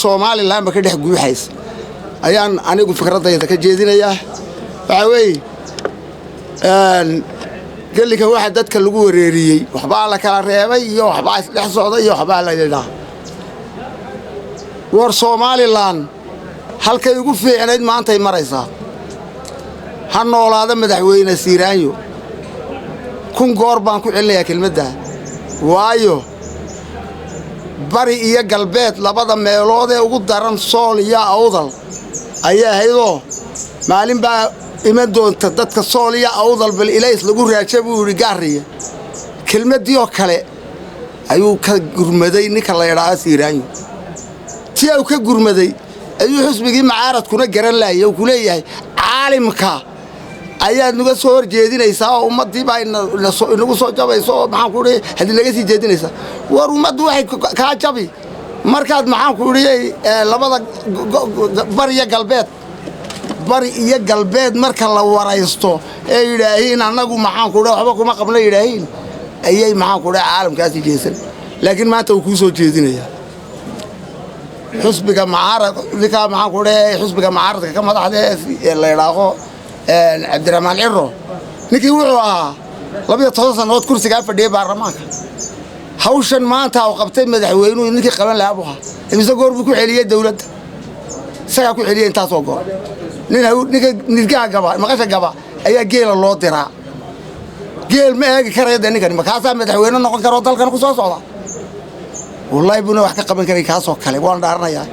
Soomaaliland ma ka dhex guuxays ayaan anigu fikradayda ka jeedinayaa waxa weeye galliga waxa dadka lagu wareeriyay waxba la kala reebay iyo waxba dhex socday iyo waxba la yiraahdo war Soomaaliland halkay ugu fiicnayd maanta ay maraysaa ha noolaada madaxweyne Siiraanyo kun goor baan ku celinayaa kelmadda waayo bari iyo galbeed labada meelood ee ugu daran Sool iyo Awdal ayaa haydo maalin baa iman doonta dadka Sool iyo Awdal bal ilays lagu raajabo uu gaariya kelmadii oo kale ayuu ka gurmaday ninka la yiraahdo Siiraanyo tii uu ka gurmaday ayuu xisbigii mucaaradkuna garan laayay ku leeyahay caalimka ayaa nuga soo horjeedinaysa oo ummadii baa inagu soo jabayso maxaan ku dhigay hadii laga sii jeedinaysa war ummaddu waxay ka jabi markaad maxaan ku dhigay labada bari iyo galbeed marka la waraysto ee yiraahdeen anagu maxaan ku dhigay waxba kuma qabna yiraahdeen ayay maxaan ku dhigay caalamkaasi jeesan laakiin maanta uu ku soo jeedinaya xisbiga mucaaradka maxaan ku dhigay xisbiga mucaaradka ka madaxda ee la yiraahdo Abdirahmaan Cirro ninkii wuxuu ahaa 12 sanadood kursiga fadhiyay baarlamaanka hawshan maanta uu qabtay madaxweynuhu ninkii qaban lahaa buha imisa goor buu ku celiyay dawladda isaga ku celiyay intaas oo goor ninka gaba maqasha gaba ayaa geel loo diraa geel ma eegi karayda ninkan markaas madaxweyne noqon karo dalkan ku soo socda wallahi buna wax ka qaban karay kaas oo kale waan dhaaranayaa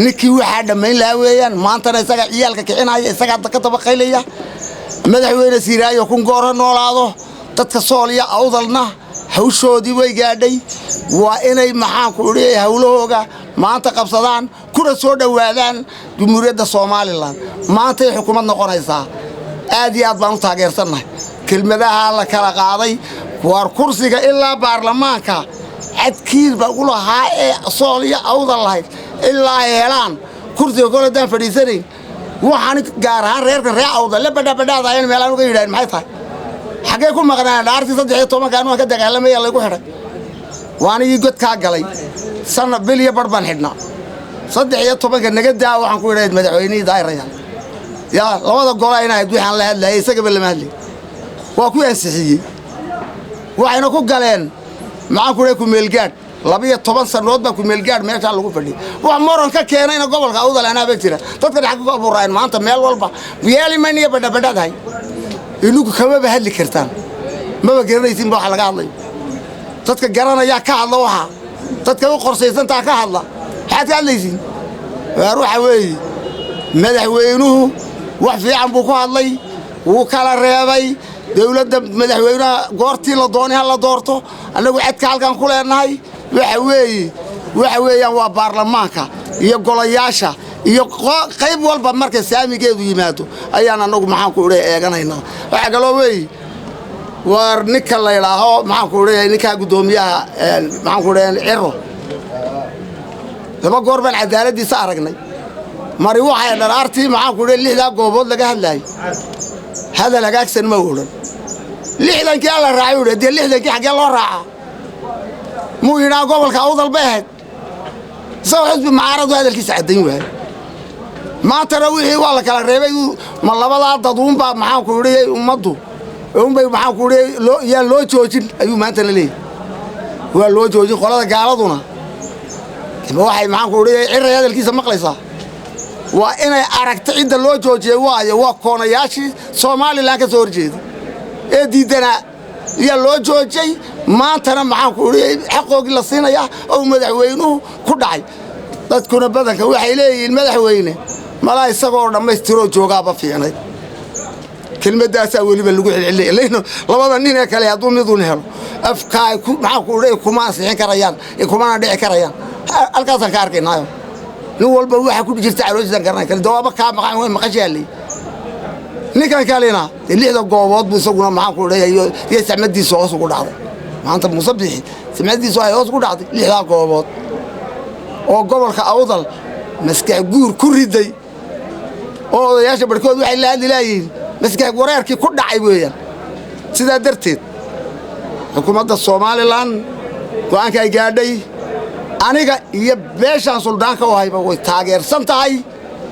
ninkii waxa dhameyn la weeyaan maantana isaga ciyaalka kicinaya isaga ka tabaqaylaya madaxweyne Siiraanyo kun goor noolaado dadka Sool iyo Awdalna hawshoodii way gaadhay waa inay maxaan ku dhigay hawlahooga maanta qabsadaan kuna soo dhawaadaan Jamhuuriyadda Soomaaliland maanta ay xukuumad noqonaysaa aad iyo aad baan u taageersanahay kelmadaha la kala qaaday war kursiga ilaa baarlamaanka adkiir baa u lahaa ee Sool iyo Awdal lahayd ilaa helaan kursiga goladaan fadhiisanay waxaan gaar ahaan reerka Awdal la badbaadayeen meelaan uga yiraahdeen maxay tahay xagee ku maqnaan dhaartii 13 kan ka dagaalamay lagu xiray waana ii god ka galay sana biliya barban xidna 13 kan naga daa waxaan ku yiraahday madaxweynaha daayiraya ya labada gool ay inaad waxaan la hadlayay isaga lama hadlay waa ku ansixiyay waxayna ku galeen maxaan ku leeyahay ku meelgaad 12 sanadood baa ku meelgaad meesha lagu fadhiyay wax moran ka keenayna gobolka Awdal ana ba jira dadka xaq ku abuurayeen maanta meel walba yeeli maniya badbaadaday inugu kama bahadli kartaan ma garanaysin waxa laga hadlay dadka garanaya ka hadla waxa dadka u qorsaysantaa ka hadla waxaad ka hadlaysin waxa weeye madaxweynuhu wax fiican buu ku hadlay wuu kala reebay dawladda madaxweynaha goortii la doonay hal la doorto anagu codka halkan ku leenahay waxa weeyaan waa baarlamaanka iyo golayaasha iyo qayb walba marka saamigeedu yimaado ayaan anagu maxaan ku eeganaynaa waxa kale weeye war ninka la ilaaho maxaan ku ninka gudoomiyaha maxaan ku Cirro laba goor baan cadaaladiisa aragnay mari waxay dharaartii maxaan ku 6 goobood laga hadlay hada lagaagsan ma wuulan 6 kii la raacay 6 kii xagee loo raaca muu yiraahdo gobolka Awdal baad soo xisbi mucaaradu hadalkiisa cadeyn waay maanta wixii waa la kala reebay ma labada dadun baa maxaan ku yiri ummaddu bay maxaan ku yiri loo joojin ayuu maanta la leeyahay waa loo joojin qolada gaaladuna waxay maxaan ku yiri Cirro hadalkiisa maqlaysaa waa inay aragto cid loo joojiyay waayo waa koonayaashii Soomaaliland ka soo horjeeday ee diidana ya loo joojay maantana maxaan ku yiri xaqoogi la siinaya oo madaxweynuhu ku dhacay dadkuna badanka waxay leeyihiin madaxweyne mala isagoo dhameystiro joogaaba fiicnay kelmadaas waliba lagu xilcilay labada nin ee kale haduu mid u helo afkaay maxaan ku yiri kuma ansixin karayaan kuma dhici karayaan halkaas ka arkaynaayo nin walba waxa ku jirta calooshiisa garanay kale dawaaba ka maqan way maqashaalay ninkan kalena 6 goobood buu isaguna maxaan ku leeyahay iyo samadiisa hoos ugu dhacday maanta musabixi samadiisa ay hoos ugu dhacday 6 goobood oo gobolka Awdal maskax guur ku riday oo odayaasha barkood waxay la hadlayeen maskax wareerkii ku dhacay weeyaan sida darteed xukuumadda Soomaaliland go'aanka ay gaadhay aniga iyo beeshaan suldaanka u hayba way taageersan tahay